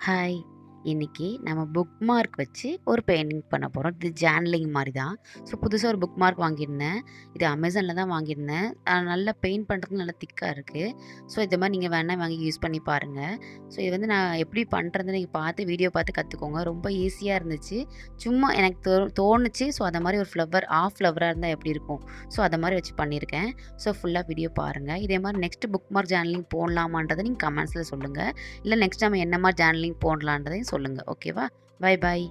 Hi! இன்னைக்கு நம்ம book mark வச்சு ஒரு பெயிண்டிங் பண்ண போறோம். இது ஜேர்னலிங் மாரி தான். ஸோ, புதுசா ஒரு புக் மார்க் வாங்கியிருந்தேன். இது அமேசான்ல தான் வாங்கியிருந்தேன். நல்லா பெயிண்ட் பண்ணுறதுக்கு நல்லா திக்கா இருக்கு. ஸோ, இது மாரி நீங்க வேணா வாங்கி யூஸ் பண்ணி பாருங்க. ஸோ, இது வந்து நான் எப்படி பண்ணுறதுன்னு நீங்க பார்த்து வீடியோ பார்த்து கத்துக்கோங்க. ரொம்ப ஈஸியா இருந்துச்சு. சும்மா எனக்கு தோணுச்சு. ஸோ, அந்த மாரி ஒரு ஃப்ளவர் ஃப்ளவரா இருந்தா எப்படி இருக்கும்? ஸோ, அத மாரி வச்சு பண்ணியிருக்கேன். ஸோ, ஃபுல்லா வீடியோ பாருங்க. இதே மாரி நெக்ஸ்ட் புக் மார்க் ஜேர்னலிங் போடலாமான்றத நீங்க கமெண்ட்ஸ்ல சொல்லுங்க. இல்ல நெக்ஸ்ட் நம்ம என்ன மாரி ஜேர்னலிங் போடலான்றதையும் சொல்லுங்க. ஓகேவா? பாய் பாய்.